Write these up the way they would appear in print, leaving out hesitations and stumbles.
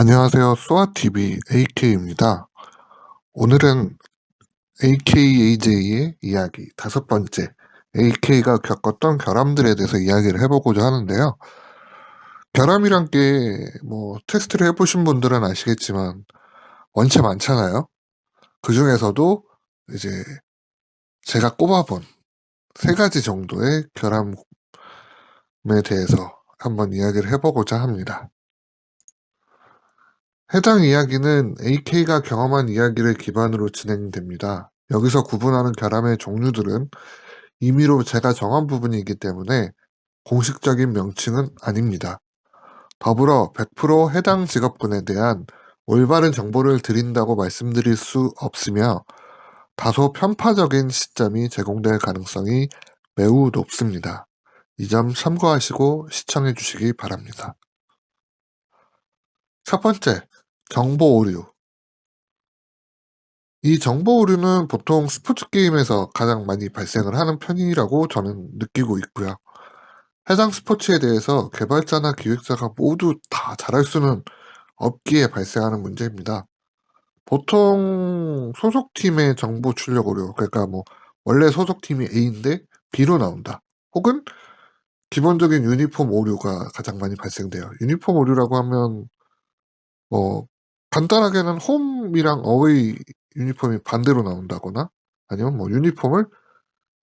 안녕하세요. 소아TV AK입니다. 오늘은 AKAJ의 이야기 다섯 번째, AK가 겪었던 결함들에 대해서 이야기를 해보고자 하는데요. 결함이란 게 테스트를 해보신 분들은 아시겠지만 원체 많잖아요. 그 중에서도 이제 제가 꼽아본 세 가지 정도의 결함에 대해서 한번 이야기를 해보고자 합니다. 해당 이야기는 AK가 경험한 이야기를 기반으로 진행됩니다. 여기서 구분하는 결함의 종류들은 임의로 제가 정한 부분이기 때문에 공식적인 명칭은 아닙니다. 더불어 100% 해당 직업군에 대한 올바른 정보를 드린다고 말씀드릴 수 없으며 다소 편파적인 시점이 제공될 가능성이 매우 높습니다. 이 점 참고하시고 시청해 주시기 바랍니다. 첫 번째, 정보 오류. 이 정보 오류는 보통 스포츠 게임에서 가장 많이 발생을 하는 편이라고 저는 느끼고 있고요. 해당 스포츠에 대해서 개발자나 기획자가 모두 다 잘할 수는 없기에 발생하는 문제입니다. 보통 소속팀의 정보 출력 오류, 그러니까 원래 소속팀이 A인데 B로 나온다. 혹은 기본적인 유니폼 오류가 가장 많이 발생돼요. 유니폼 오류라고 하면 간단하게는 홈이랑 어웨이 유니폼이 반대로 나온다거나 아니면 유니폼을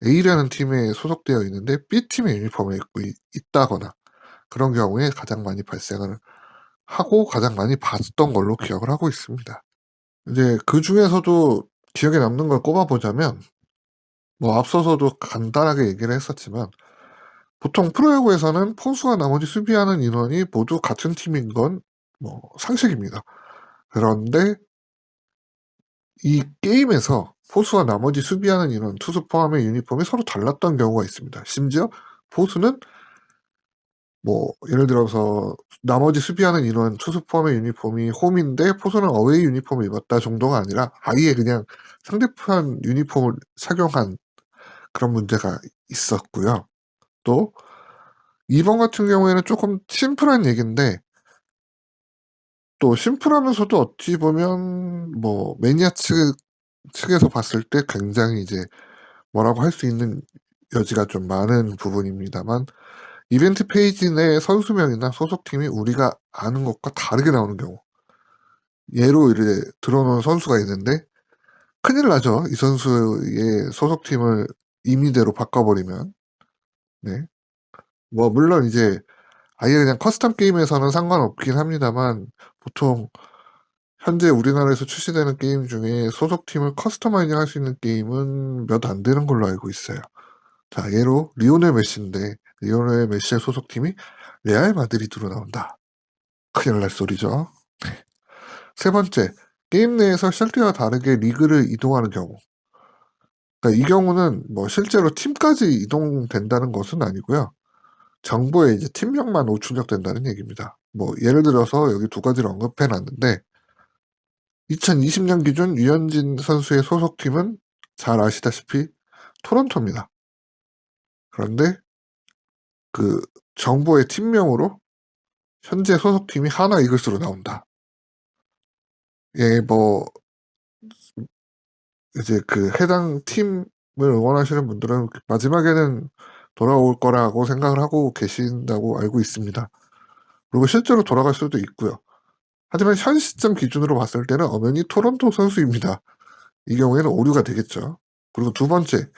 A라는 팀에 소속되어 있는데 B팀의 유니폼을 입고 있다거나 그런 경우에 가장 많이 발생을 하고 가장 많이 봤던 걸로 기억을 하고 있습니다. 이제 그 중에서도 기억에 남는 걸 꼽아보자면 앞서서도 간단하게 얘기를 했었지만 보통 프로야구에서는 포수와 나머지 수비하는 인원이 모두 같은 팀인 건 상식입니다. 그런데 이 게임에서 포수와 나머지 수비하는 인원, 투수 포함의 유니폼이 서로 달랐던 경우가 있습니다. 심지어 포수는 예를 들어서 나머지 수비하는 인원, 투수 포함의 유니폼이 홈인데 포수는 어웨이 유니폼을 입었다 정도가 아니라 아예 그냥 상대편 유니폼을 착용한 그런 문제가 있었고요. 또 이번 같은 경우에는 조금 심플한 얘기인데 또 심플하면서도 어찌 보면 매니아 측에서 봤을 때 굉장히 이제 뭐라고 할 수 있는 여지가 좀 많은 부분입니다만 이벤트 페이지 내 선수명이나 소속팀이 우리가 아는 것과 다르게 나오는 경우 예로 이제 들어놓은 선수가 있는데 큰일 나죠. 이 선수의 소속팀을 임의대로 바꿔버리면. 네. 물론 이제 아예 그냥 커스텀 게임에서는 상관없긴 합니다만 보통 현재 우리나라에서 출시되는 게임 중에 소속팀을 커스터마이징 할 수 있는 게임은 몇 안 되는 걸로 알고 있어요. 자, 예로 리오넬 메시인데 리오넬 메시의 소속팀이 레알 마드리드로 나온다. 큰일 날 소리죠. 세 번째, 게임 내에서 실제와 다르게 리그를 이동하는 경우. 그러니까 이 경우는 실제로 팀까지 이동된다는 것은 아니고요. 정보에 이제 팀명만 노출력된다는 얘기입니다. 예를 들어서 여기 두 가지를 언급해 놨는데 2020년 기준 유현진 선수의 소속팀은 잘 아시다시피 토론토입니다. 그런데 그 정보의 팀명으로 현재 소속팀이 하나 이글스로 나온다. 예, 이제 그 해당 팀을 응원하시는 분들은 마지막에는 돌아올 거라고 생각을 하고 계신다고 알고 있습니다. 그리고 실제로 돌아갈 수도 있고요. 하지만 현 시점 기준으로 봤을 때는 엄연히 토론토 선수입니다. 이 경우에는 오류가 되겠죠. 그리고 두 번째,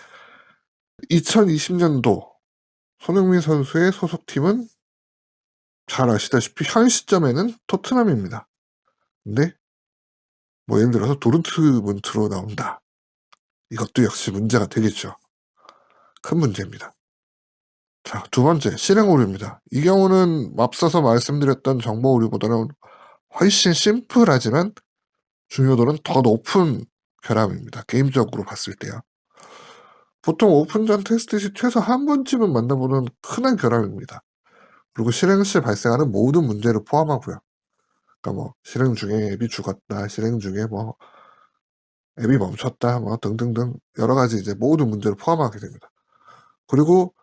2020년도 손흥민 선수의 소속팀은 잘 아시다시피 현 시점에는 토트넘입니다. 근데 예를 들어서 도르트문트로 나온다. 이것도 역시 문제가 되겠죠. 큰 문제입니다. 자, 두 번째, 실행 오류입니다. 이 경우는 앞서서 말씀드렸던 정보 오류보다는 훨씬 심플하지만 중요도는 더 높은 결함입니다. 게임적으로 봤을 때요. 보통 오픈전 테스트 시 최소 한 번쯤은 만나보는 흔한 결함입니다. 그리고 실행 시 발생하는 모든 문제를 포함하고요. 그러니까 실행 중에 앱이 죽었다, 실행 중에 앱이 멈췄다, 등등등 여러 가지 이제 모든 문제를 포함하게 됩니다. 그리고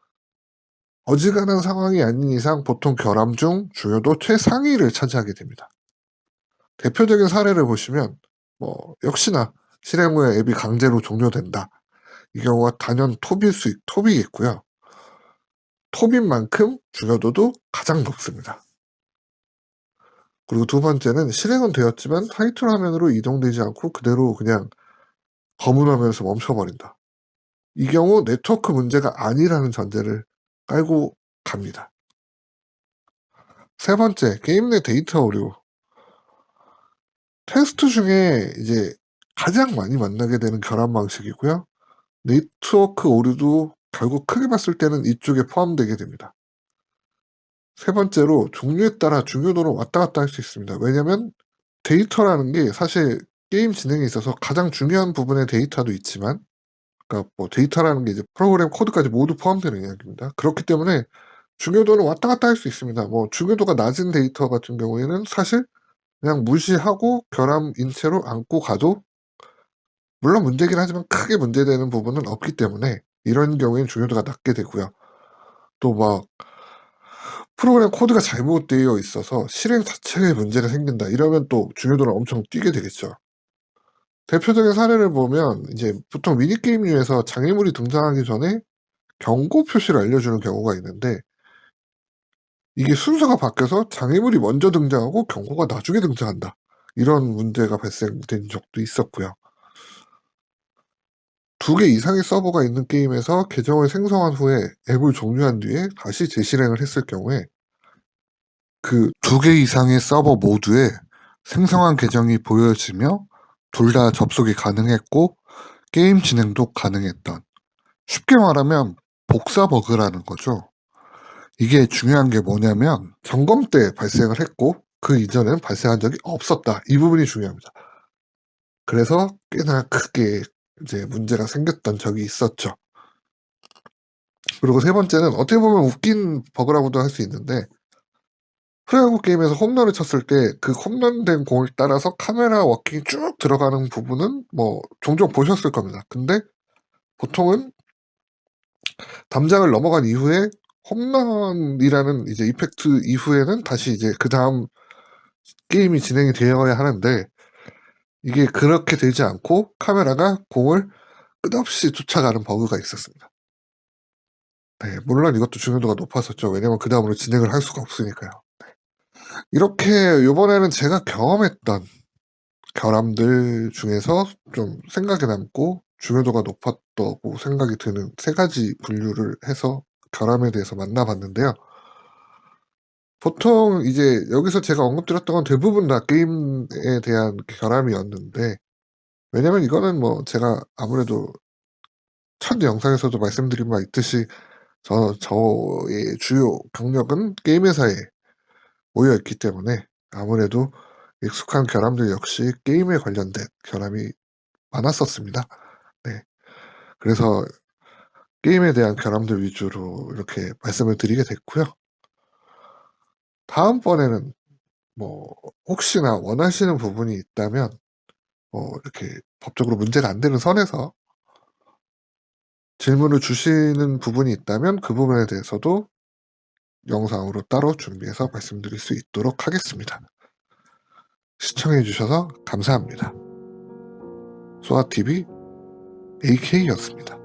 어지간한 상황이 아닌 이상 보통 결함 중 중요도 최상위를 차지하게 됩니다. 대표적인 사례를 보시면 역시나 실행 후에 앱이 강제로 종료된다. 이 경우가 단연 톱이겠고요. 톱인 만큼 중요도도 가장 높습니다. 그리고 두 번째는 실행은 되었지만 타이틀 화면으로 이동되지 않고 그대로 그냥 검은 화면에서 멈춰버린다. 이 경우 네트워크 문제가 아니라는 전제를 깔고 갑니다. 세 번째, 게임 내 데이터 오류. 테스트 중에 이제 가장 많이 만나게 되는 결함 방식이고요. 네트워크 오류도 결국 크게 봤을 때는 이쪽에 포함되게 됩니다. 세 번째로 종류에 따라 중요도는 왔다 갔다 할 수 있습니다. 왜냐면 데이터라는 게 사실 게임 진행에 있어서 가장 중요한 부분의 데이터도 있지만, 그러니까 데이터라는 게 이제 프로그램 코드까지 모두 포함되는 이야기입니다. 그렇기 때문에 중요도는 왔다 갔다 할 수 있습니다. 중요도가 낮은 데이터 같은 경우에는 사실 그냥 무시하고 결함 인체로 안고 가도 물론 문제긴 하지만 크게 문제되는 부분은 없기 때문에 이런 경우에는 중요도가 낮게 되고요. 또 프로그램 코드가 잘못되어 있어서 실행 자체에 문제가 생긴다. 이러면 또 중요도는 엄청 뛰게 되겠죠. 대표적인 사례를 보면 이제 보통 미니게임류에서 장애물이 등장하기 전에 경고 표시를 알려주는 경우가 있는데, 이게 순서가 바뀌어서 장애물이 먼저 등장하고 경고가 나중에 등장한다. 이런 문제가 발생된 적도 있었고요. 2개 이상의 서버가 있는 게임에서 계정을 생성한 후에 앱을 종료한 뒤에 다시 재실행을 했을 경우에 그 2개 이상의 서버 모두에 생성한 계정이 보여지며 둘 다 접속이 가능했고 게임 진행도 가능했던, 쉽게 말하면 복사 버그라는 거죠. 이게 중요한 게 뭐냐면 점검 때 발생을 했고 그 이전에는 발생한 적이 없었다. 이 부분이 중요합니다. 그래서 꽤나 크게 이제 문제가 생겼던 적이 있었죠. 그리고 세 번째는 어떻게 보면 웃긴 버그라고도 할 수 있는데, 프로야구 게임에서 홈런을 쳤을 때 그 홈런된 공을 따라서 카메라 워킹이 쭉 들어가는 부분은 종종 보셨을 겁니다. 근데 보통은 담장을 넘어간 이후에 홈런이라는 이제 이펙트 이후에는 다시 이제 그 다음 게임이 진행이 되어야 하는데, 이게 그렇게 되지 않고 카메라가 공을 끝없이 쫓아가는 버그가 있었습니다. 네, 물론 이것도 중요도가 높았었죠. 왜냐면 그 다음으로 진행을 할 수가 없으니까요. 이렇게 요번에는 제가 경험했던 결함들 중에서 좀 생각에 남고 중요도가 높았다고 생각이 드는 3가지 분류를 해서 결함에 대해서 만나봤는데요. 보통 이제 여기서 제가 언급드렸던 건 대부분 다 게임에 대한 결함이었는데, 왜냐면 이거는 제가 아무래도 첫 영상에서도 말씀드린 바 있듯이 저의 주요 경력은 게임 회사에 모여 있기 때문에 아무래도 익숙한 결함들 역시 게임에 관련된 결함이 많았었습니다. 네. 그래서 게임에 대한 결함들 위주로 이렇게 말씀을 드리게 됐고요. 다음번에는 혹시나 원하시는 부분이 있다면 이렇게 법적으로 문제가 안 되는 선에서 질문을 주시는 부분이 있다면 그 부분에 대해서도 영상으로 따로 준비해서 말씀드릴 수 있도록 하겠습니다. 시청해 주셔서 감사합니다. 소아TV AK였습니다.